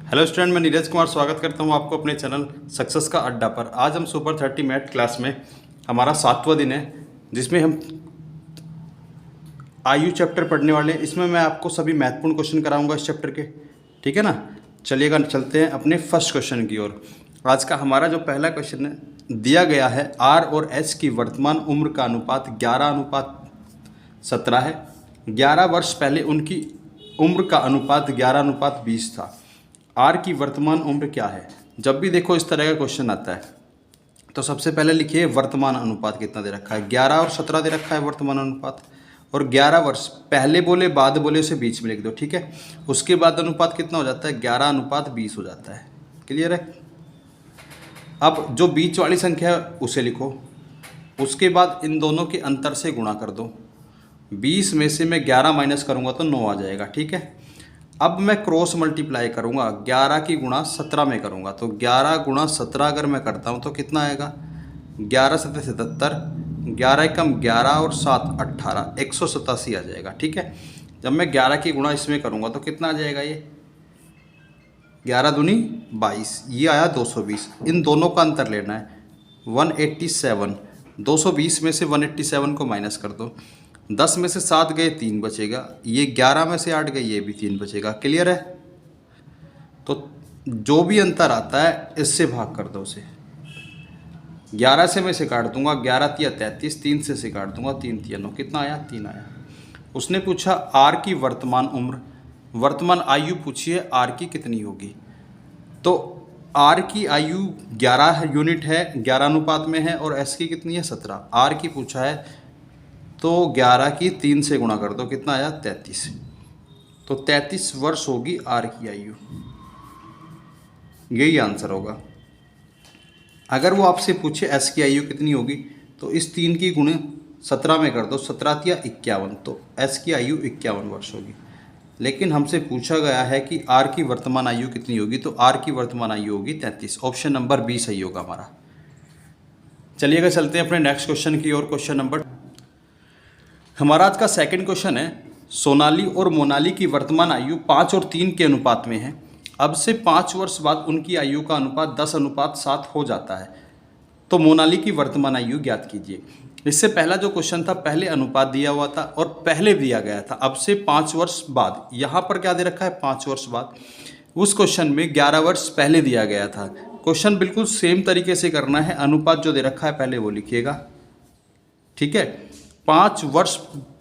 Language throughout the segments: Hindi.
हेलो स्टूडेंट, मैं नीरज कुमार स्वागत करता हूं आपको अपने चैनल सक्सेस का अड्डा पर। आज हम सुपर 30 मैथ क्लास में हमारा 7वां दिन है, जिसमें हम आयु चैप्टर पढ़ने वाले हैं। इसमें मैं आपको सभी महत्वपूर्ण क्वेश्चन कराऊंगा इस चैप्टर के, ठीक है ना। चलिएगा चलते हैं अपने फर्स्ट क्वेश्चन की ओर। आज का हमारा जो पहला क्वेश्चन है, दिया गया है आर और एच की वर्तमान उम्र का अनुपात 11:17 है। 11 वर्ष पहले उनकी उम्र का अनुपात 11:20 था। आर की वर्तमान उम्र क्या है। जब भी देखो इस तरह का क्वेश्चन आता है तो सबसे पहले लिखिए वर्तमान अनुपात कितना दे रखा है। 11 और 17 दे रखा है वर्तमान अनुपात, और 11 वर्ष पहले बोले बाद बोले उसे बीच में लिख दो, ठीक है। उसके बाद अनुपात कितना हो जाता है, 11:20 हो जाता है। क्लियर है। अब जो बीच वाली संख्या है उसे लिखो, उसके बाद इन दोनों के अंतर से गुणा कर दो। 20 में से मैं 11 माइनस करूँगा तो 9 आ जाएगा, ठीक है। अब मैं क्रॉस मल्टीप्लाई करूँगा, 11 की गुणा 17 में करूँगा तो 11 गुणा 17 अगर मैं करता हूँ तो कितना आएगा, 11 7 77, 11 एकम 11 और 7 18, 187 आ जाएगा, ठीक है। जब मैं 11 की गुणा इसमें करूँगा तो कितना आ जाएगा, ये 11 दूनी 22, ये आया 220। इन दोनों का अंतर लेना है 187। 220 में से 187 को माइनस कर दो। 10 में से 7 गए 3 बचेगा, ये 11 में से 8 गए ये भी 3 बचेगा। क्लियर है। तो जो भी अंतर आता है इससे भाग कर दो उसे। 11 से मैं इसे काट दूंगा, 11 तिया 33, 3 से इसे काट दूंगा, 3 तिया 9, कितना आया 3 आया। उसने पूछा आर की वर्तमान उम्र, वर्तमान आयु पूछी है, आर की कितनी होगी। तो आर की आयु 11 यूनिट है, 11 अनुपात में है, और एस की कितनी है 17। आर की पूछा है तो 11 की 3 से गुणा कर दो, कितना आया 33। तो 33 वर्ष होगी आर की आयु, यही आंसर होगा। अगर वो आपसे पूछे एस की आयु कितनी होगी तो इस 3 की गुणे 17 में कर दो, 17 तिया 51, तो एस की आयु 51 वर्ष होगी। लेकिन हमसे पूछा गया है कि आर की वर्तमान आयु कितनी होगी, तो आर की वर्तमान आयु होगी 33। ऑप्शन नंबर बी सही होगा हमारा। चलिएगा चलते हैं अपने नेक्स्ट क्वेश्चन की ओर। क्वेश्चन नंबर हमारा आज का सेकंड क्वेश्चन है, सोनाली और मोनाली की वर्तमान आयु 5 और 3 के अनुपात में है। अब से 5 वर्ष बाद उनकी आयु का अनुपात 10:7 हो जाता है, तो मोनाली की वर्तमान आयु ज्ञात कीजिए। इससे पहला जो क्वेश्चन था पहले अनुपात दिया हुआ था और पहले दिया गया था, अब से 5 वर्ष बाद। यहाँ पर क्या दे रखा है 5 वर्ष बाद। उस क्वेश्चन में 11 वर्ष पहले दिया गया था। क्वेश्चन बिल्कुल सेम तरीके से करना है, अनुपात जो दे रखा है पहले वो लिखिएगा, ठीक है। 5 वर्ष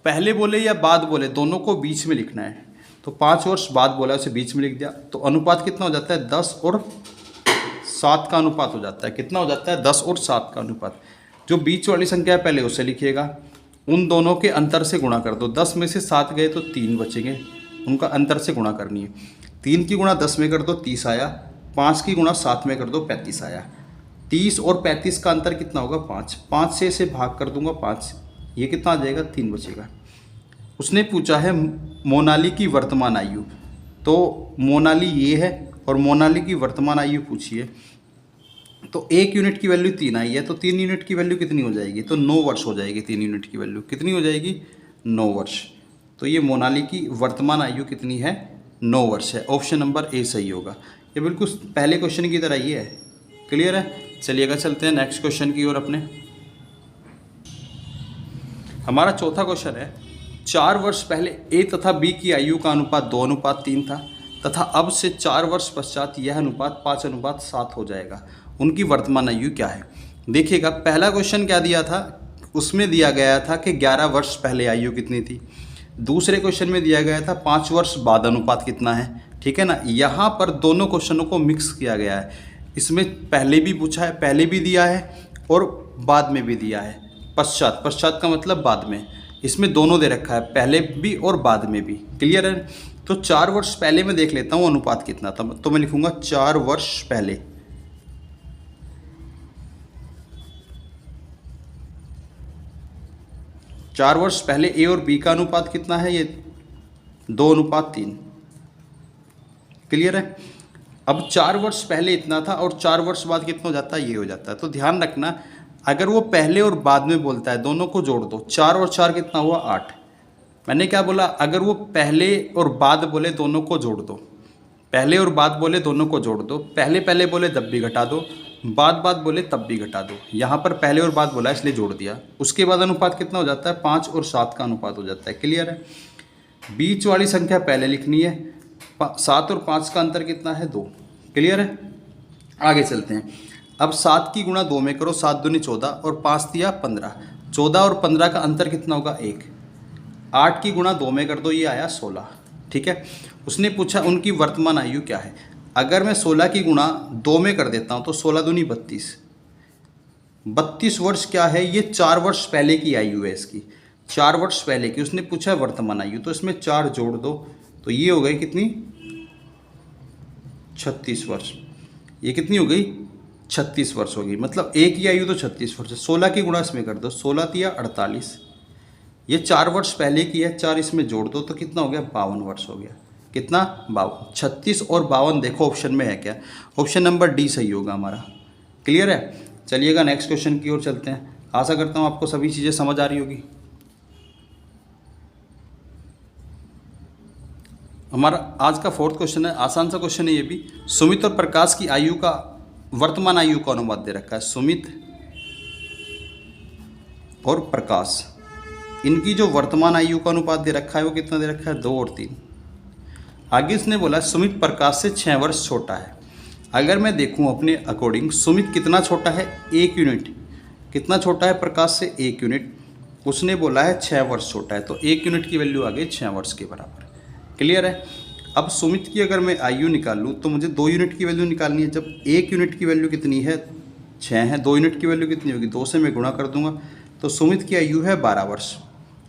पहले बोले या बाद बोले दोनों को बीच में लिखना है। तो 5 वर्ष बाद बोला उसे बीच में लिख दिया, तो अनुपात कितना हो जाता है 10 और 7 का अनुपात हो जाता है। कितना हो जाता है 10 और 7 का अनुपात। जो बीच वाली संख्या है पहले उसे लिखिएगा, उन दोनों के अंतर से गुणा कर दो। 10 में से 7 गए तो 3 बचेंगे, उनका अंतर से गुणा करनी है। 3 की गुणा 10 में कर दो 30 आया, 5 की गुणा 7 में कर दो 35 आया। 30 और 35 का अंतर कितना होगा 5, 5 से इसे भाग कर दूंगा 5, ये कितना आ जाएगा 3 बचेगा। उसने पूछा है मोनाली की वर्तमान आयु, तो मोनाली ये है और मोनाली की वर्तमान आयु पूछी है। तो 1 यूनिट की वैल्यू 3 आई है, तो 3 यूनिट की वैल्यू कितनी हो जाएगी, तो 9 वर्ष हो जाएगी। 3 यूनिट की वैल्यू कितनी हो जाएगी 9 वर्ष। तो ये मोनाली की वर्तमान आयु कितनी है 9 वर्ष है। ऑप्शन नंबर ए सही होगा। ये बिल्कुल पहले क्वेश्चन की तरह ही है। क्लियर है। चलिएगा चलते हैं नेक्स्ट क्वेश्चन की ओर अपने। हमारा चौथा क्वेश्चन है, 4 वर्ष पहले ए तथा बी की आयु का अनुपात 2:3 था तथा अब से 4 वर्ष पश्चात यह अनुपात 5:7 हो जाएगा। उनकी वर्तमान आयु क्या है। देखिएगा पहला क्वेश्चन क्या दिया था, उसमें दिया गया था कि 11 वर्ष पहले आयु कितनी थी। दूसरे क्वेश्चन में दिया गया था 5 वर्ष बाद अनुपात कितना है, ठीक है ना। यहाँ पर दोनों क्वेश्चनों को मिक्स किया गया है। इसमें पहले भी पूछा है, पहले भी दिया है और बाद में भी दिया है। पश्चात, पश्चात का मतलब बाद में। इसमें दोनों दे रखा है, पहले भी और बाद में भी। क्लियर है। तो 4 वर्ष पहले मैं देख लेता हूँ अनुपात कितना था, तो मैं लिखूंगा 4 वर्ष पहले। चार वर्ष पहले ए और बी का अनुपात कितना है, ये 2:3। क्लियर है। अब 4 वर्ष पहले इतना था और 4 वर्ष बाद कितना हो जाता है, ये हो जाता है। तो ध्यान रखना, अगर वो पहले और बाद में बोलता है दोनों को जोड़ दो। 4 और 4 कितना हुआ 8। मैंने क्या बोला, अगर वो पहले और बाद बोले दोनों को जोड़ दो। पहले और बाद बोले दोनों को जोड़ दो, पहले पहले बोले तब भी घटा दो, बाद बाद बोले तब भी घटा दो। यहाँ पर पहले और बाद बोला इसलिए जोड़ दिया। उसके बाद अनुपात कितना हो जाता है? 5 और 7 का अनुपात हो जाता है। क्लियर है? बीच वाली संख्या पहले लिखनी है। 7 और 5 का अंतर कितना है? 2। क्लियर है? आगे चलते हैं। अब 7 की गुणा 2 में करो, 7 दूनी 14 और 5 दिया 15। 14 और 15 का अंतर कितना होगा? 1। 8 की गुणा 2 में कर दो, ये आया 16। ठीक है? उसने पूछा उनकी वर्तमान आयु क्या है। अगर मैं 16 की गुणा 2 में कर देता हूँ तो 16 दूनी 32। 32 वर्ष क्या है? ये 4 वर्ष पहले की आयु है इसकी, 4 वर्ष पहले की। उसने पूछा वर्तमान आयु, तो इसमें 4 जोड़ दो तो ये हो गई कितनी? 36 वर्ष। ये कितनी हो गई? 36 वर्ष होगी। मतलब एक ही आयु तो 36 वर्ष है। 16 की गुणा इसमें कर दो, 16 तिया 48। ये 4 वर्ष पहले की है, 4 इसमें जोड़ दो तो कितना हो गया? 52 वर्ष हो गया। कितना? 52। 36 और 52 देखो ऑप्शन में है क्या? ऑप्शन नंबर डी सही होगा हमारा। क्लियर है? चलिएगा नेक्स्ट क्वेश्चन की ओर चलते हैं। आशा करता हूँ आपको सभी चीज़ें समझ आ रही होगी। हमारा आज का 4th क्वेश्चन है, आसान सा क्वेश्चन है ये भी। सुमित और प्रकाश की आयु का वर्तमान आयु का अनुपात दे रखा है। सुमित और प्रकाश, इनकी जो वर्तमान आयु का अनुपात दे रखा है वो कितना दे रखा है? 2 और 3। आगे इसने बोला सुमित प्रकाश से 6 वर्ष छोटा है। अगर मैं देखूं अपने अकॉर्डिंग, सुमित कितना छोटा है? 1 यूनिट। कितना छोटा है प्रकाश से? 1 यूनिट। उसने बोला है 6 वर्ष छोटा है, तो 1 यूनिट की वैल्यू आ गई 6 वर्ष के बराबर। क्लियर है? अब सुमित की अगर मैं आयु निकालूँ तो मुझे 2 यूनिट की वैल्यू निकालनी है। जब 1 यूनिट की वैल्यू कितनी है? 6 है। 2 यूनिट की वैल्यू कितनी होगी? 2 से मैं गुणा कर दूंगा तो सुमित की आयु है 12 वर्ष।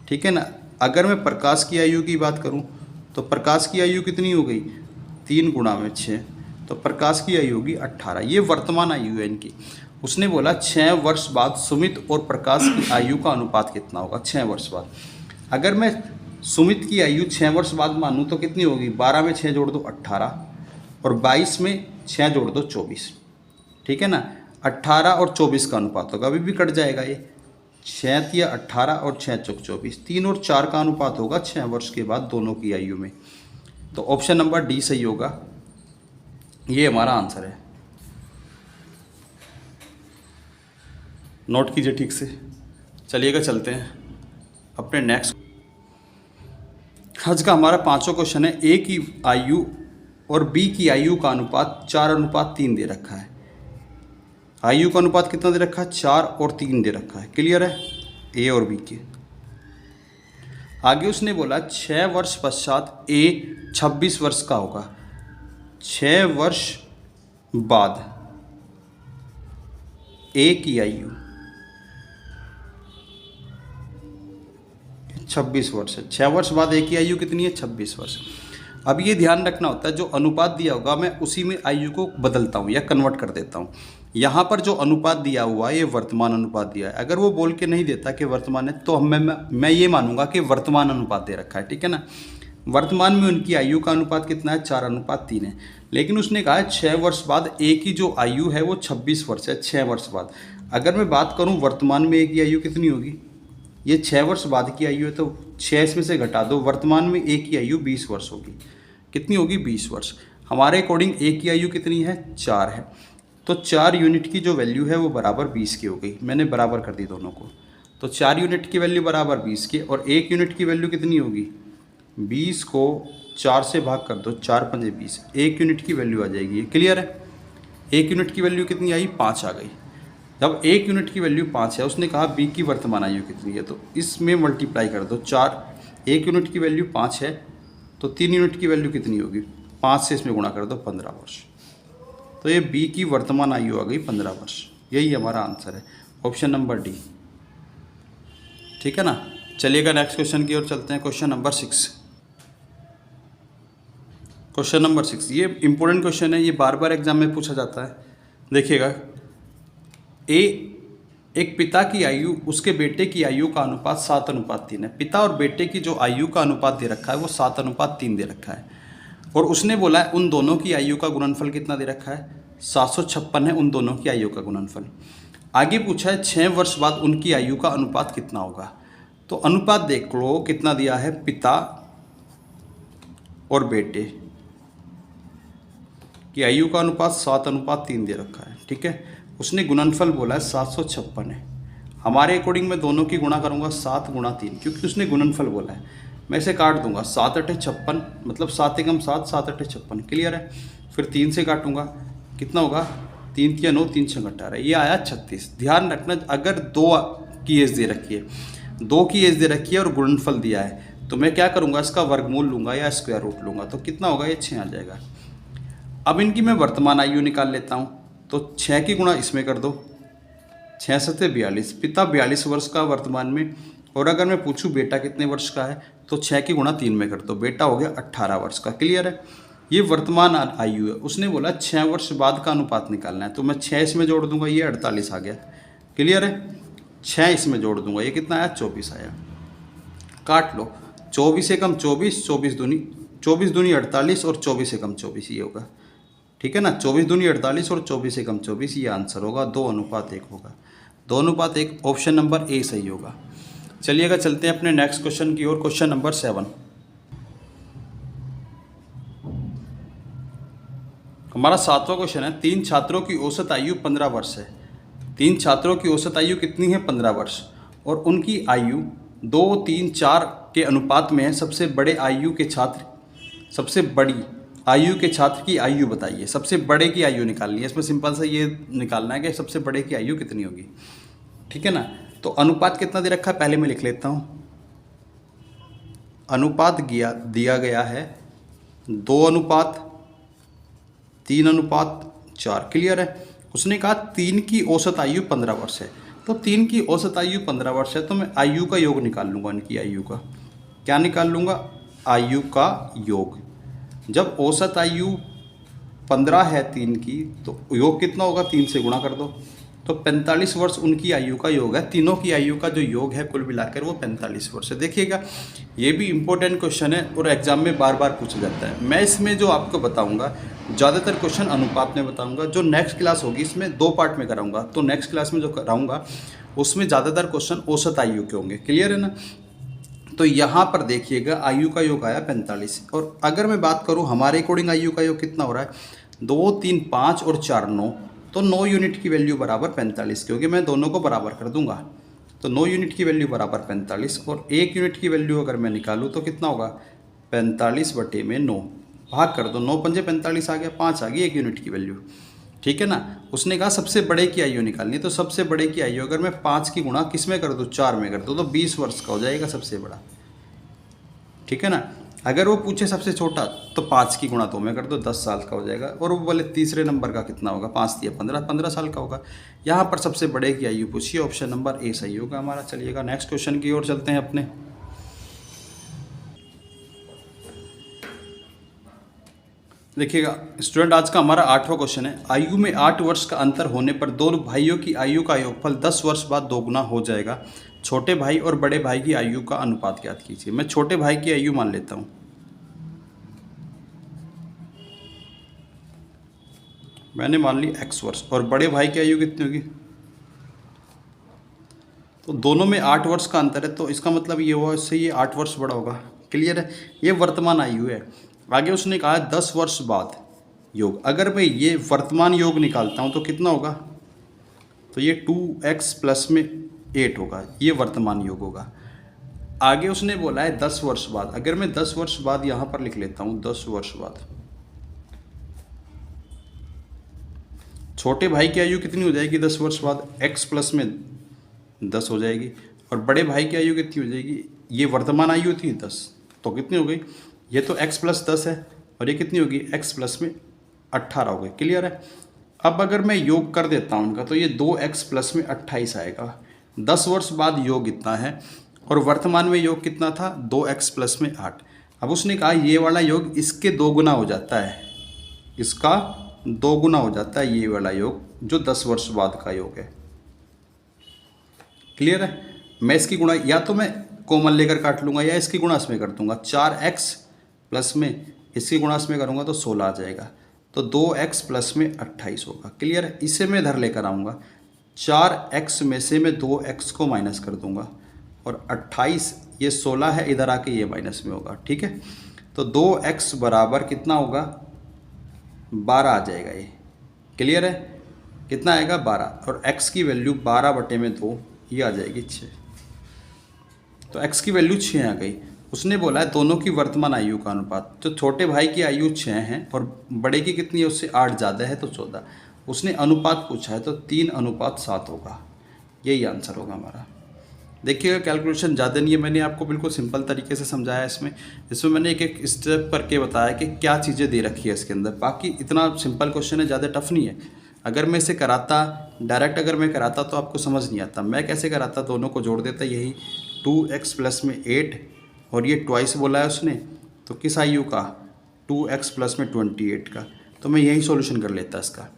ठीक है ना? अगर मैं प्रकाश की आयु की बात करूं तो प्रकाश की आयु कितनी हो गई? 3 गुणा में 6, तो प्रकाश की आयु होगी 18। ये वर्तमान आयु है इनकी। उसने बोला 6 वर्ष बाद सुमित और प्रकाश की आयु का अनुपात कितना होगा? 6 वर्ष बाद। अगर मैं सुमित की आयु 6 वर्ष बाद मानूँ तो कितनी होगी? 12 में 6 जोड़ दो 18 और 22 में 6 जोड़ दो 24। ठीक है ना? 18 और 24 का अनुपात होगा, अभी भी कट जाएगा ये। 6 तिया 18 और 6 चौक 24। 3 और 4 का अनुपात होगा 6 वर्ष के बाद दोनों की आयु में। तो ऑप्शन नंबर डी सही होगा। ये हमारा आंसर है। नोट कीजिए ठीक से। चलिएगा चलते हैं अपने नेक्स्ट। आज का हमारा 5वां क्वेश्चन है। ए की आयु और बी की आयु का अनुपात 4:3 दे रखा है। आयु का अनुपात कितना दे रखा है? 4 और 3 दे रखा है। क्लियर है? ए और बी के। आगे उसने बोला 6 वर्ष पश्चात ए 26 वर्ष का होगा। 6 वर्ष बाद ए की आयु 26 वर्ष है। 6 वर्ष बाद ए की आयु कितनी है? 26 वर्ष। अब ये ध्यान रखना होता है, जो अनुपात दिया होगा मैं उसी में आयु को बदलता हूँ या कन्वर्ट कर देता हूँ। यहाँ पर जो अनुपात दिया हुआ है ये वर्तमान अनुपात दिया है। अगर वो बोल के नहीं देता कि वर्तमान है तो मैं ये मानूंगा कि वर्तमान अनुपात दे रखा है। ठीक है ना? वर्तमान में उनकी आयु का अनुपात कितना है? 4:3 है। लेकिन उसने कहा है 6 वर्ष बाद ए की जो आयु है वो 26 वर्ष है। 6 वर्ष बाद अगर मैं बात करूँ वर्तमान में ए की आयु कितनी होगी? ये 6 वर्ष बाद की आयु है तो 6 इसमें से घटा दो, वर्तमान में ए की आयु 20 वर्ष होगी। कितनी होगी? 20 वर्ष। हमारे अकॉर्डिंग ए की आयु कितनी है? 4 है। तो 4 यूनिट की जो वैल्यू है वो बराबर 20 की हो गई। मैंने बराबर कर दी दोनों को। तो 4 यूनिट की वैल्यू बराबर 20 की, और 1 यूनिट की वैल्यू कितनी होगी? 20 को 4 से भाग कर दो, 4 पंजे 20। 1 यूनिट की वैल्यू आ जाएगी। क्लियर है? 1 यूनिट की वैल्यू कितनी आई? 5 आ गई। जब 1 यूनिट की वैल्यू 5 है, उसने कहा बी की वर्तमान आयु कितनी है, तो इसमें मल्टीप्लाई कर दो 4। 1 यूनिट की वैल्यू 5 है तो 3 यूनिट की वैल्यू कितनी होगी? 5 से इसमें गुणा कर दो, 15 वर्ष। तो ये बी की वर्तमान आयु आ गई 15 वर्ष। यही हमारा आंसर है, ऑप्शन नंबर डी। ठीक है ना? चलिएगा नेक्स्ट क्वेश्चन की ओर चलते हैं। Question number 6। क्वेश्चन नंबर 6 ये इंपॉर्टेंट क्वेश्चन है, ये बार बार एग्जाम में पूछा जाता है। देखिएगा, एक पिता की आयु उसके बेटे की आयु का अनुपात 7:3 है। पिता और बेटे की जो आयु का अनुपात दे रखा है वो 7:3 दे रखा है। और उसने बोला है उन दोनों की आयु का गुणनफल कितना दे रखा है? 756 है उन दोनों की आयु का गुणनफल। आगे पूछा है 6 वर्ष बाद उनकी आयु का अनुपात कितना होगा। तो अनुपात देख लो कितना दिया है, पिता और बेटे कि आयु का अनुपात 7:3 दे रखा है, ठीक है। उसने गुणनफल बोला है 756 है। हमारे अकॉर्डिंग मैं दोनों की गुणा करूँगा 7 × 3, क्योंकि उसने गुणनफल बोला है। मैं इसे काट दूंगा, 7 × 8 = 56, मतलब 7 × 7 7 × 8 = 56, क्लियर है। फिर 3 से काटूंगा, कितना होगा, 3 × 9 3 × 6 = 18, ये आया 36। ध्यान रखना, अगर 2 की एज दे रखी है, 2 की एज दे रखी है और गुणनफल दिया है, तो मैं क्या करूंगा, इसका वर्गमूल लूंगा या स्क्वायर रूट लूंगा, तो कितना होगा, ये 6 आ जाएगा। अब इनकी मैं वर्तमान आयु निकाल लेता हूँ, तो 6 की गुणा इसमें कर दो, 6 × 7 = 42, पिता 42 वर्ष का वर्तमान में। और अगर मैं पूछूं बेटा कितने वर्ष का है, तो 6 की गुणा 3 में कर दो, बेटा हो गया 18 वर्ष का, क्लियर है। ये वर्तमान आयु है। उसने बोला 6 वर्ष बाद का अनुपात निकालना है, तो मैं 6 इसमें जोड़ दूंगा, ये 48 आ गया, क्लियर है। 6 इसमें जोड़ दूंगा, ये कितना आया, 24 आया। काट लो, 24 से कम 24, 24 दूनी 48 और 24 से कम 24, ये होगा, ठीक है ना। 24 दूनी 48 और 24 से कम 24, ये आंसर होगा। 2:1 होगा, 2:1। ऑप्शन नंबर ए सही होगा। चलिएगा चलते हैं अपने नेक्स्ट क्वेश्चन की ओर। क्वेश्चन नंबर 7, हमारा 7वां क्वेश्चन है। 3 छात्रों की औसत आयु 15 वर्ष है। 3 छात्रों की औसत आयु कितनी है, 15 वर्ष, और उनकी आयु 2, 3, 4 के अनुपात में है। सबसे बड़ी आयु के छात्र की आयु बताइए। सबसे बड़े की आयु निकालनी है। इसमें सिंपल सा ये निकालना है कि सबसे बड़े की आयु कितनी होगी, ठीक है ना। तो अनुपात कितना दे रखा है, पहले मैं लिख लेता हूँ। अनुपात दिया गया है 2:3:4, क्लियर है। उसने कहा 3 की औसत आयु 15 वर्ष है, तो 3 की औसत आयु 15 वर्ष है, तो मैं आयु का योग निकाल लूँगा। इनकी आयु का क्या निकाल लूँगा, आयु का योग। जब औसत आयु 15 है 3 की, तो योग कितना होगा, 3 से गुणा कर दो, तो 45 वर्ष उनकी आयु का योग है। तीनों की आयु का जो योग है कुल मिलाकर वो 45 वर्ष है। देखिएगा, ये भी इम्पोर्टेंट क्वेश्चन है और एग्जाम में बार बार पूछा जाता है। मैं इसमें जो आपको बताऊंगा, ज़्यादातर क्वेश्चन अनुपात में बताऊंगा। जो नेक्स्ट क्लास होगी इसमें 2 पार्ट में कराऊंगा, तो नेक्स्ट क्लास में जो कराऊंगा उसमें ज़्यादातर क्वेश्चन औसत आयु के होंगे, क्लियर है ना। तो यहाँ पर देखिएगा, आयु का योग आया 45, और अगर मैं बात करूँ हमारे अकॉर्डिंग आयु का योग कितना हो रहा है, 2, 3, 5 और 4 9, तो 9 यूनिट की वैल्यू बराबर 45, क्योंकि मैं दोनों को बराबर कर दूंगा। तो 9 यूनिट की वैल्यू बराबर 45, और 1 यूनिट की वैल्यू अगर मैं निकालूँ तो कितना होगा, 45/9, भाग कर दो, 9 × 5 = 45 आ गया, 5 आ गई 1 यूनिट की वैल्यू, ठीक है ना। उसने कहा सबसे बड़े की आयु निकालनी, तो सबसे बड़े की आयु अगर मैं 5 की गुणा किस में कर दूँ, 4 में कर दूँ, तो 20 वर्ष का हो जाएगा सबसे बड़ा, ठीक है ना। अगर वो पूछे सबसे छोटा, तो 5 की गुणा 2 में कर दो, 10 साल का हो जाएगा। और वो बोले तीसरे नंबर का कितना होगा, 5 दिया 15 साल का होगा। यहाँ पर सबसे बड़े की आयु पूछिए, ऑप्शन नंबर ए सही होगा हमारा। चलिएगा नेक्स्ट क्वेश्चन की ओर चलते हैं अपने। देखिएगा स्टूडेंट, आज का हमारा 8वां क्वेश्चन है। आयु में 8 वर्ष का अंतर होने पर दोनों भाइयों की आयु का योगफल 10 वर्ष बाद दोगुना हो जाएगा। छोटे भाई और बड़े भाई की आयु का अनुपात ज्ञात कीजिए। मैं छोटे भाई की आयु मान लेता हूँ, मैंने मान ली x वर्ष, और बड़े भाई की आयु कितनी होगी, तो दोनों में 8 वर्ष का अंतर है, तो इसका मतलब ये हुआ इससे ये 8 वर्ष बड़ा होगा, क्लियर है। ये वर्तमान आयु है। आगे उसने कहा 10 वर्ष बाद योग। अगर मैं ये वर्तमान योग निकालता हूँ तो कितना होगा, तो ये 2x + में 8 होगा, ये वर्तमान योग होगा। आगे उसने बोला है 10 वर्ष बाद। अगर मैं 10 वर्ष बाद यहाँ पर लिख लेता हूँ, 10 वर्ष बाद छोटे भाई की आयु कितनी हो जाएगी, 10 वर्ष बाद x + में 10 हो जाएगी, और बड़े भाई की आयु कितनी हो जाएगी, ये वर्तमान आयु थी 10, तो कितनी हो गई, ये तो x + 10 है, और ये कितनी होगी, x + में 18 हो गई, क्लियर है। अब अगर मैं योग कर देता हूँ उनका, तो ये 2x + में 28 आएगा। 10 वर्ष बाद योग इतना है, और वर्तमान में योग कितना था, 2x + में 8। अब उसने कहा ये वाला योग इसके 2 गुना हो जाता है, इसका 2 गुना हो जाता है ये वाला योग, जो 10 वर्ष बाद का योग है, क्लियर है। मैं इसकी गुणा या तो मैं कॉमन लेकर काट लूँगा, या इसकी गुणा इसमें कर दूंगा। 4x + में इसकी गुणा इसमें करूँगा तो 16 आ जाएगा, तो 2x + में 28 होगा, क्लियर है। इसे मैं इधर लेकर आऊँगा, 4x में से मैं 2x को माइनस कर दूँगा, और 28 ये 16 है, इधर आके ये माइनस में होगा, ठीक है। तो 2x बराबर कितना होगा, 12 आ जाएगा ये। क्लियर है? कितना आएगा 12, और x की वैल्यू 12/2 ये आ जाएगी 6। तो x की वैल्यू 6 आ गई। उसने बोला है दोनों की वर्तमान आयु का अनुपात। तो छोटे भाई की आयु 6 है और बड़े की कितनी है, उससे 8 ज़्यादा है तो 14। उसने अनुपात पूछा है तो 3:7 होगा, यही आंसर होगा हमारा। देखिएगा कैलकुलेशन ज़्यादा नहीं है, मैंने आपको बिल्कुल सिंपल तरीके से समझाया इसमें मैंने एक एक स्टेप करके बताया कि क्या चीज़ें दे रखी है इसके अंदर। बाकी इतना सिंपल क्वेश्चन है, ज़्यादा टफ नहीं है। अगर मैं इसे कराता डायरेक्ट, अगर मैं कराता तो आपको समझ नहीं आता। मैं कैसे कराता, दोनों को जोड़ देता, यही 2x प्लस में 8 और ये ट्वाइस बोला है उसने, तो किस आयु का, 2x प्लस में 28 का। तो मैं यही सॉल्यूशन कर लेता इसका,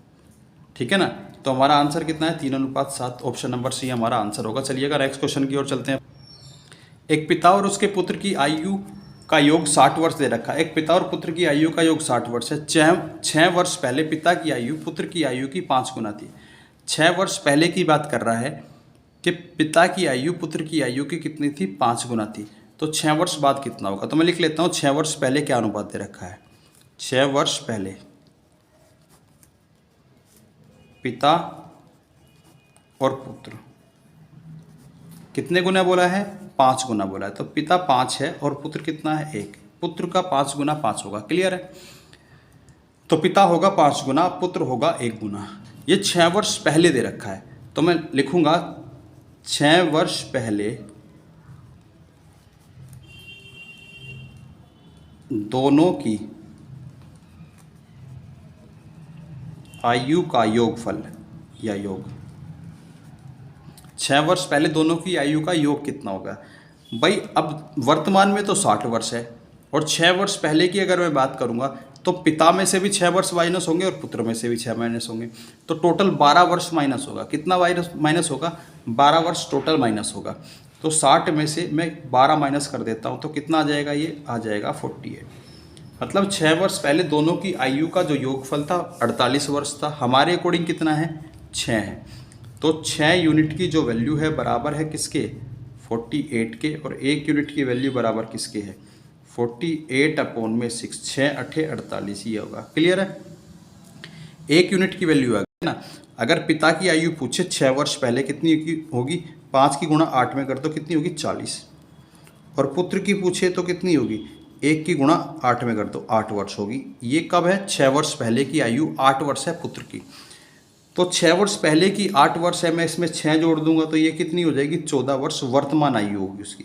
ठीक है ना। तो हमारा आंसर कितना है, 3:7। ऑप्शन नंबर सी हमारा आंसर होगा। चलिएगा नेक्स्ट क्वेश्चन की ओर चलते हैं। एक पिता और उसके पुत्र की आयु का योग 60 वर्ष दे रखा है। एक पिता और पुत्र की आयु का योग 60 वर्ष है। 6 वर्ष पहले पिता की आयु पुत्र की आयु की 5 गुना थी। 6 वर्ष पहले की बात कर रहा है कि पिता की आयु पुत्र की आयु की कितनी थी, 5 गुना थी। तो 6 वर्ष बाद कितना होगा, तो मैं लिख लेता हूँ 6 वर्ष पहले क्या अनुपात दे रखा है। 6 वर्ष पहले पिता और पुत्र कितने गुना बोला है, 5 गुना बोला है। तो पिता 5 है और पुत्र कितना है, 1। पुत्र का 5 गुना 5 होगा। क्लियर है? तो पिता होगा 5 गुना, पुत्र होगा 1 गुना। ये 6 वर्ष पहले दे रखा है, तो मैं लिखूंगा 6 वर्ष पहले दोनों की आयु का योगफल या योग। 6 वर्ष पहले दोनों की आयु का योग कितना होगा भाई। अब वर्तमान में तो 60 वर्ष है और 6 वर्ष पहले की अगर मैं बात करूंगा तो पिता में से भी 6 वर्ष माइनस होंगे और पुत्र में से भी 6 माइनस होंगे, तो टोटल 12 वर्ष माइनस होगा। कितना माइनस होगा, 12 वर्ष टोटल माइनस होगा। तो 60 में से मैं 12 माइनस कर देता हूँ तो कितना आ जाएगा, ये आ जाएगा 48। मतलब 6 वर्ष पहले दोनों की आयु का जो योगफल था 48 वर्ष था। हमारे अकॉर्डिंग कितना है, 6 है। तो 6 यूनिट की जो वैल्यू है बराबर है किसके, 48 के, और 1 यूनिट की वैल्यू बराबर किसके है, 48/6। 6 8 48 ही होगा। क्लियर है? 1 यूनिट की वैल्यू आ गई ना। अगर पिता की आयु पूछे 6 वर्ष पहले कितनी होगी, 5 की गुणा 8 में कर दो, कितनी होगी 40। और पुत्र की पूछे तो कितनी होगी, 1 की गुणा 8 में कर दो, 8 वर्ष होगी। ये कब है, 6 वर्ष पहले की आयु 8 वर्ष है पुत्र की। तो 6 वर्ष पहले की 8 वर्ष है, मैं इसमें 6 जोड़ दूंगा तो ये कितनी हो जाएगी, 14 वर्ष वर्तमान आयु होगी उसकी।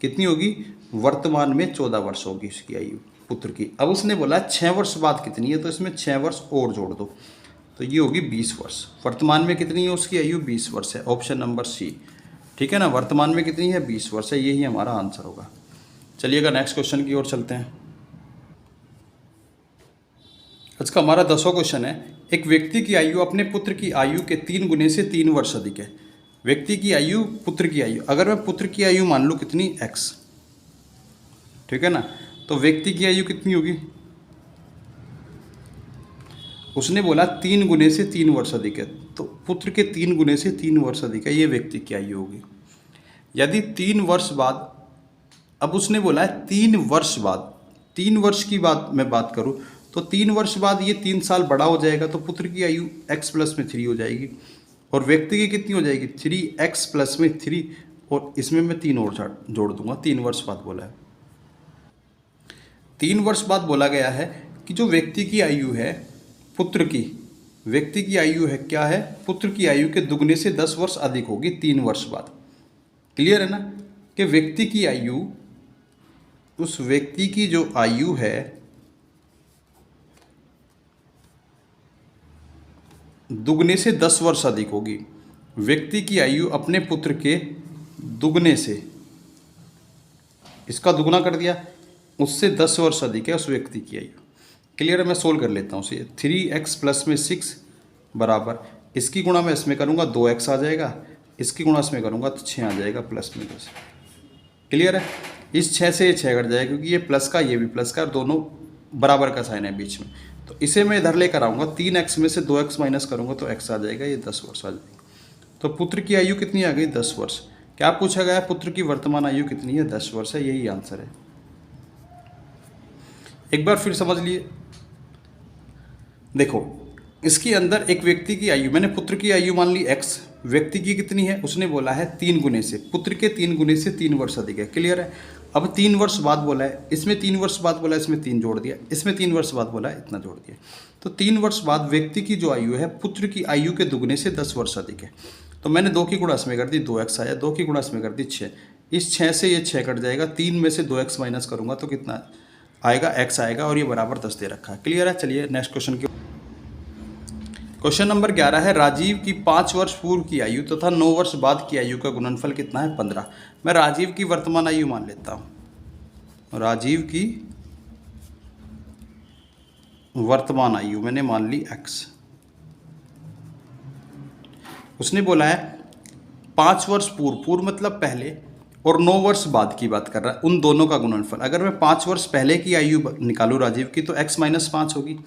कितनी होगी, वर्तमान में 14 वर्ष होगी उसकी आयु पुत्र की। अब उसने बोला 6 वर्ष बाद कितनी है, तो इसमें 6 वर्ष और जोड़ दो तो ये होगी 20 वर्ष। वर्तमान में कितनी है उसकी आयु, 20 वर्ष है। ऑप्शन नंबर सी, ठीक है ना। वर्तमान में कितनी है, 20 वर्ष है। यही हमारा आंसर होगा। चलिएगा नेक्स्ट क्वेश्चन की ओर चलते हैं। आज का हमारा 10वां क्वेश्चन है। एक व्यक्ति की आयु अपने पुत्र की आयु के 3 गुने से 3 वर्ष अधिक है। व्यक्ति की आयु पुत्र की आयु, अगर मैं पुत्र की आयु मान लूँ कितनी, x, ठीक है ना। तो व्यक्ति की आयु कितनी होगी, उसने बोला 3 गुने से 3 वर्ष अधिक है। तो पुत्र के 3 गुने से 3 वर्ष अधिक है, ये व्यक्ति की आयु होगी। यदि 3 वर्ष बाद, अब उसने बोला है 3 वर्ष बाद, 3 वर्ष की बात मैं बात करूं तो 3 वर्ष बाद ये 3 साल बड़ा हो जाएगा, तो पुत्र की आयु x प्लस में 3 हो जाएगी और व्यक्ति की कितनी हो जाएगी, 3x प्लस में 3, और इसमें मैं 3 और जोड़ दूंगा। 3 वर्ष बाद बोला है। 3 वर्ष बाद बोला गया है कि जो व्यक्ति की आयु है पुत्र की, व्यक्ति की आयु है क्या है, पुत्र की आयु के दुगने से 10 वर्ष अधिक होगी 3 वर्ष बाद। क्लियर है ना, कि व्यक्ति की आयु, उस व्यक्ति की जो आयु है दुगने से 10 वर्ष अधिक होगी। व्यक्ति की आयु अपने पुत्र के दुगने से, इसका दुगना कर दिया, उससे 10 वर्ष अधिक है उस व्यक्ति की आयु। क्लियर है? मैं सोल्व कर लेता हूँ उसे। 3x प्लस में 6 बराबर, इसकी गुणा मैं इसमें करूँगा 2x आ जाएगा, इसकी गुणा इसमें करूँगा तो 6 आ जाएगा प्लस में 10। क्लियर है? इस 6 से ये 6 कट जाएगा क्योंकि ये प्लस का ये भी प्लस का, दोनों बराबर का साइन है बीच में। तो इसे मैं इधर लेकर आऊँगा, 3x में से 2x माइनस करूँगा तो x आ जाएगा, ये 10 वर्ष आ जाएगा। तो पुत्र की आयु कितनी आ गई, 10 वर्ष। क्या पूछा गया, पुत्र की वर्तमान आयु कितनी है, 10 वर्ष है। यही आंसर है। एक बार फिर समझ लिए, देखो इसके अंदर एक व्यक्ति की आयु, मैंने पुत्र की आयु मान ली x, व्यक्ति की कितनी है उसने बोला है 3 गुने से, पुत्र के 3 गुने से 3 वर्ष अधिक है। क्लियर है। अब 3 वर्ष बाद बोला है, इसमें 3 वर्ष बाद बोला है, इसमें 3 जोड़ दिया, इसमें 3 वर्ष बाद बोला है, इतना जोड़ दिया। तो 3 वर्ष बाद व्यक्ति की जो आयु है पुत्र की आयु के दुगने से 10 वर्ष अधिक है। तो मैंने 2 की गुणा इसमें कर दी, 2x आया, 2 की गुणा इसमें कर दी 6, इस 6 से ये 6 कट जाएगा, 3 में से 2x माइनस करूंगा तो कितना आएगा, x आएगा, और ये बराबर 10 दे रखा है। क्लियर है। चलिए नेक्स्ट क्वेश्चन की। क्वेश्चन नंबर 11 है, राजीव की 5 वर्ष पूर्व की आयु तथा 9 वर्ष बाद की आयु का गुणनफल कितना है, 15। मैं राजीव की वर्तमान आयु मान लेता हूं, राजीव की वर्तमान आयु मैंने मान ली x। उसने बोला है 5 वर्ष पूर्व, पूर्व मतलब पहले, और 9 वर्ष बाद की बात कर रहा है, उन दोनों का गुणनफल। अगर मैं 5 वर्ष पहले की आयु निकालूं राजीव की तो x माइनस 5 होगी,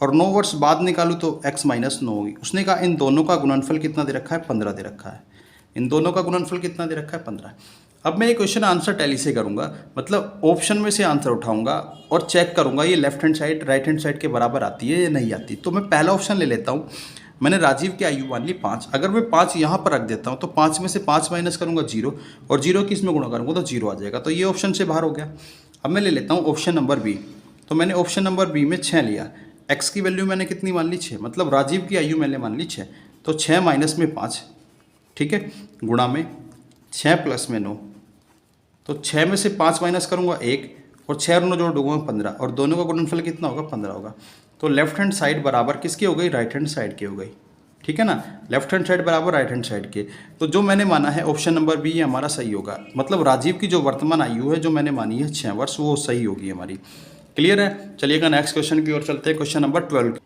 और 9 वर्ष बाद निकालूं तो x माइनस 9 होगी। उसने कहा इन दोनों का गुणनफल कितना दे रखा है, 15 दे रखा है। इन दोनों का गुणनफल कितना दे रखा है, 15। अब मैं ये क्वेश्चन आंसर टैली से करूंगा, मतलब ऑप्शन में से आंसर उठाऊंगा और चेक करूंगा ये left hand side right hand side के बराबर आती है या नहीं आती। तो मैं पहला ऑप्शन ले लेता हूँ। मैंने राजीव की आयु मान ली 5, अगर मैं 5 यहाँ पर रख देता हूँ तो 5 में से 5 माइनस करूँगा 0, और 0 की इसमें गुणा करूँगा तो 0 आ जाएगा। तो ये ऑप्शन से बाहर हो गया। अब मैं ले लेता हूँ ऑप्शन नंबर बी। तो मैंने ऑप्शन नंबर बी में 6 लिया, x की वैल्यू मैंने कितनी मान ली, 6, मतलब राजीव की आयु मैंने मान ली 6। तो 6 माइनस में 5, ठीक है, गुणा में 6 प्लस में 9। तो 6 में से 5 माइनस करूँगा 1, और 6 और 9 जोड़ दूंगा 15, और दोनों का गुणनफल कितना होगा, 15 होगा। तो लेफ्ट हैंड साइड बराबर किसकी हो गई, राइट हैंड साइड की हो गई। ठीक है ना, लेफ्ट हैंड साइड बराबर राइट हैंड साइड के। तो जो मैंने माना है ऑप्शन नंबर बी ये हमारा सही होगा, मतलब राजीव की जो वर्तमान आयु है जो मैंने मानी है 6 वर्ष, वो सही होगी हमारी। क्लियर है। चलिएगा नेक्स्ट क्वेश्चन की ओर चलते हैं। Question number 12।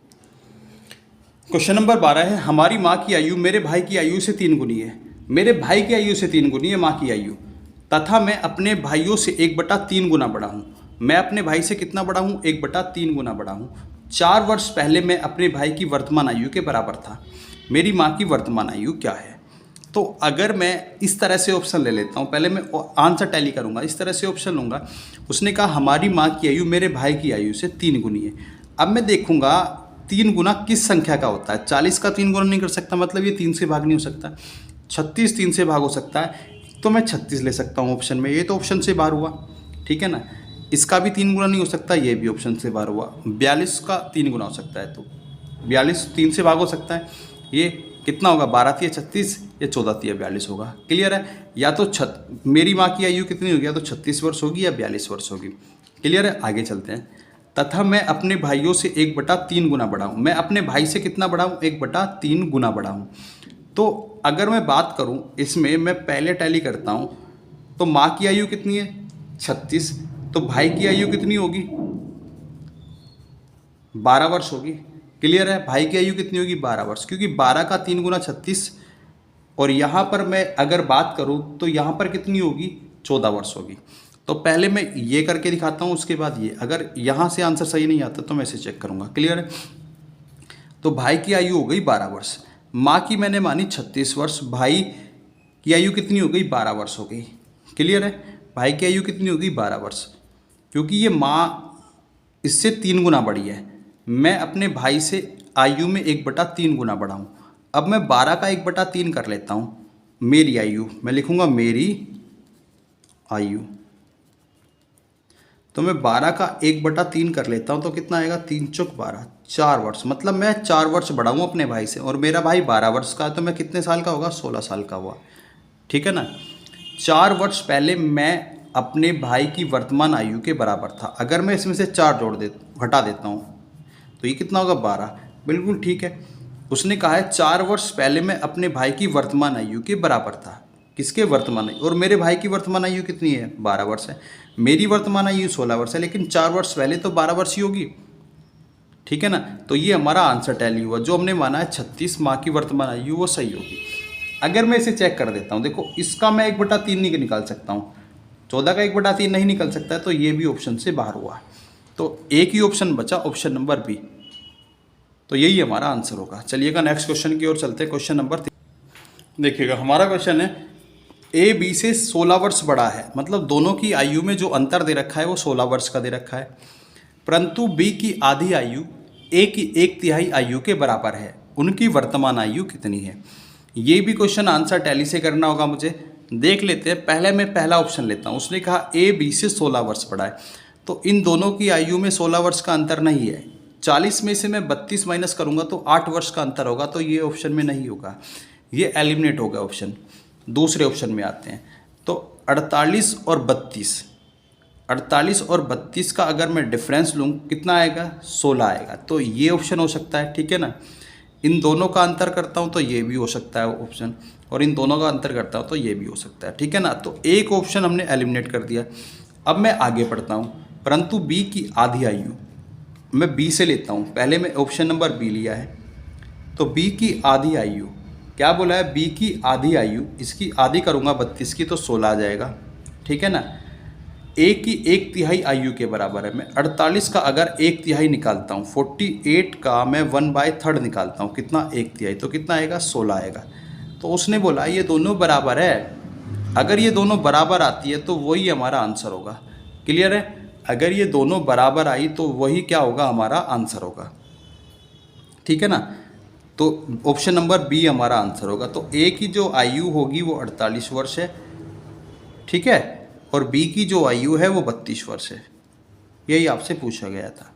क्वेश्चन नंबर 12 है, हमारी माँ की आयु मेरे भाई की आयु से 3 गुनी है। मेरे भाई की आयु से 3 गुनी है माँ की आयु, तथा मैं अपने भाइयों से 1/3 गुना बड़ा हूँ। मैं अपने भाई से कितना बड़ा हूँ, 1/3 गुना बड़ा हूँ। 4 वर्ष पहले मैं अपने भाई की वर्तमान आयु के बराबर था। मेरी माँ की वर्तमान आयु क्या है। तो अगर मैं इस तरह से ऑप्शन ले लेता हूँ, पहले मैं आंसर टैली करूँगा, इस तरह से ऑप्शन लूँगा। उसने कहा हमारी माँ की आयु मेरे भाई की आयु से 3 गुनी है। अब मैं देखूँगा 3 गुना किस संख्या का होता है। 40 का 3 गुना नहीं कर सकता, मतलब ये 3 से भाग नहीं हो सकता। 36 3 से भाग हो सकता है, तो मैं 36 ले सकता हूँ ऑप्शन में, ये तो ऑप्शन से बाहर हुआ। ठीक है ना, इसका भी 3 गुना नहीं हो सकता, ये भी ऑप्शन से बाहर हुआ। 42 का 3 गुना हो सकता है, तो 42 3 से भाग हो सकता है। ये कितना होगा, 12 3 36 या 14 3 42 होगा। क्लियर है। या तो मेरी माँ की आयु कितनी होगी, या तो 36 वर्ष होगी या 42 वर्ष होगी। क्लियर है। आगे चलते हैं। तथा मैं अपने भाइयों से 1/3 गुना बड़ा हूँ। मैं अपने भाई से कितना बड़ा हूँ, 1/3 गुना बड़ा हूँ। तो अगर मैं बात करूँ इसमें, मैं पहले टैली करता हूँ। तो माँ की आयु कितनी है, 36, तो भाई की आयु कितनी होगी, 12 वर्ष होगी। क्लियर है। भाई की आयु कितनी होगी, 12 वर्ष, क्योंकि 12 का 3 गुना 36, और यहाँ पर मैं अगर बात करूँ तो यहाँ पर कितनी होगी, 14 वर्ष होगी। तो पहले मैं ये करके दिखाता हूँ, उसके बाद ये। अगर यहाँ से आंसर सही नहीं आता तो मैं इसे चेक करूँगा। क्लियर है। तो भाई की आयु हो गई 12 वर्ष, माँ की मैंने मानी 36 वर्ष, भाई की आयु कितनी हो गई, 12 वर्ष हो गई। क्लियर है। भाई की आयु कितनी होगी, 12 वर्ष, क्योंकि ये माँ इससे 3 गुना बड़ी है। मैं अपने भाई से आयु में 1/3 गुना बड़ा हूँ। अब मैं 12 का 1/3 कर लेता हूँ। मेरी आयु मैं लिखूँगा मेरी आयु, तो मैं 12 का 1/3 कर लेता हूँ, तो कितना आएगा, 3 चौक 12, 4 वर्ष, मतलब मैं 4 वर्ष बड़ा हूँ अपने भाई से। और मेरा भाई 12 वर्ष का है, तो मैं कितने साल का होगा, 16 साल का हुआ। ठीक है ना। 4 वर्ष पहले मैं अपने भाई की वर्तमान आयु के बराबर था। अगर मैं इसमें से 4 घटा देता हूँ तो ये कितना होगा, 12। बिल्कुल ठीक है। उसने कहा है 4 वर्ष पहले मैं अपने भाई की वर्तमान आयु के बराबर था। किसके, वर्तमान आयु। और मेरे भाई की वर्तमान आयु कितनी है, 12 वर्ष है। मेरी वर्तमान आयु 16 वर्ष है, लेकिन 4 वर्ष पहले तो 12 वर्ष ही होगी। ठीक है ना। तो ये हमारा आंसर टैली हुआ। जो हमने माना है 36 माँ की वर्तमान आयु, वो सही होगी। अगर मैं इसे चेक कर देता हूँ, देखो इसका मैं 1/3 नहीं निकाल सकता हूँ, 14 का 1/3 नहीं निकल सकता है, तो ये भी ऑप्शन से बाहर हुआ। तो एक ही ऑप्शन बचा, ऑप्शन नंबर बी। तो यही हमारा आंसर होगा। चलिएगा नेक्स्ट क्वेश्चन की ओर चलते हैं। क्वेश्चन नंबर 3 देखिएगा, हमारा क्वेश्चन है ए बी से 16 वर्ष बड़ा है, मतलब दोनों की आयु में जो अंतर दे रखा है वो 16 वर्ष का दे रखा है, परंतु बी की आधी आयु एक तिहाई आयु के बराबर है, उनकी वर्तमान आयु कितनी है। ये भी क्वेश्चन आंसर टैली से करना होगा मुझे। देख लेते हैं, पहले मैं पहला ऑप्शन लेता हूँ। उसने कहा ए बी से 16 वर्ष बड़ा है, तो इन दोनों की आयु में 16 वर्ष का अंतर नहीं है। 40 में से मैं 32 माइनस करूँगा तो 8 वर्ष का अंतर होगा, तो ये ऑप्शन में नहीं होगा, ये एलिमिनेट हो गया ऑप्शन। दूसरे ऑप्शन में आते हैं, तो 48 और 32 का अगर मैं डिफरेंस लूँ कितना आएगा, 16 आएगा, तो ये ऑप्शन हो सकता है, ठीक है ना। इन दोनों का अंतर करता हूँ तो ये भी हो सकता है ऑप्शन, और इन दोनों का अंतर करता हूँ तो ये भी हो सकता है, ठीक है ना। तो एक ऑप्शन हमने एलिमिनेट कर दिया। अब मैं आगे बढ़ता हूँ, परंतु बी की आधी आयु मैं बी से लेता हूँ। पहले मैं ऑप्शन नंबर बी लिया है, तो बी की आधी आयु क्या बोला है, बी की आधी आयु, इसकी आधी करूँगा 32 की तो 16 आ जाएगा, ठीक है ना। ए की एक तिहाई आयु के बराबर है। मैं 48 का अगर एक तिहाई निकालता हूँ, 48 का मैं 1/3 निकालता हूँ, कितना, एक तिहाई, तो कितना आएगा, 16 आएगा। तो उसने बोला ये दोनों बराबर है। अगर ये दोनों बराबर आती है तो वही हमारा आंसर होगा। क्लियर है, अगर ये दोनों बराबर आई तो वही क्या होगा, हमारा आंसर होगा, ठीक है ना। तो ऑप्शन नंबर बी हमारा आंसर होगा। तो ए की जो आयु होगी वो 48 वर्ष है, ठीक है, और बी की जो आयु है वो 32 वर्ष है। यही आपसे पूछा गया था।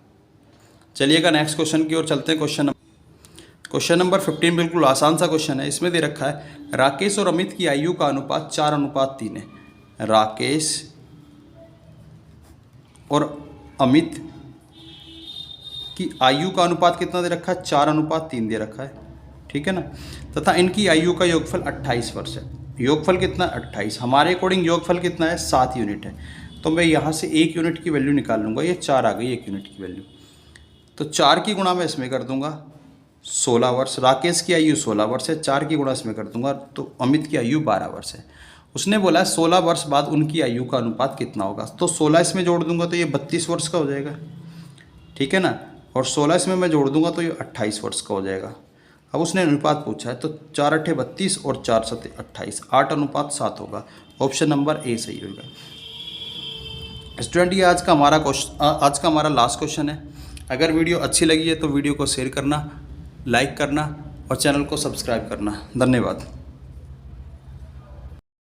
चलिएगा नेक्स्ट क्वेश्चन की ओर चलते हैं। क्वेश्चन नंबर 15 बिल्कुल आसान सा क्वेश्चन है। इसमें दे रखा है राकेश और अमित की आयु का अनुपात 4:3 है। राकेश और अमित की आयु का अनुपात कितना दे रखा है, 4:3 दे रखा है, ठीक है ना। तथा इनकी आयु का योगफल 28 वर्ष है। योगफल कितना, 28। हमारे अकॉर्डिंग योगफल कितना है, 7 यूनिट है। तो मैं यहाँ से 1 यूनिट की वैल्यू निकाल लूँगा, ये 4 आ गई 1 यूनिट की वैल्यू। तो 4 की गुणा मैं इसमें कर दूंगा 16 वर्ष। राकेश की आयु 16 वर्ष है, 4 की गुणा इसमें कर दूंगा तो अमित की आयु 12 वर्ष है। उसने बोला 16 वर्ष बाद उनकी आयु का अनुपात कितना होगा, तो 16 इसमें जोड़ दूंगा तो ये 32 वर्ष का हो जाएगा, ठीक है ना। और 16 इसमें मैं जोड़ दूंगा तो ये 28 वर्ष का हो जाएगा। अब उसने अनुपात पूछा है तो 4 8 32 और 4 7 28, 8:7 होगा। ऑप्शन नंबर ए सही होगा। स्टूडेंट ये आज का हमारा लास्ट क्वेश्चन है। अगर वीडियो अच्छी लगी है तो वीडियो को शेयर करना, लाइक करना और चैनल को सब्सक्राइब करना। धन्यवाद।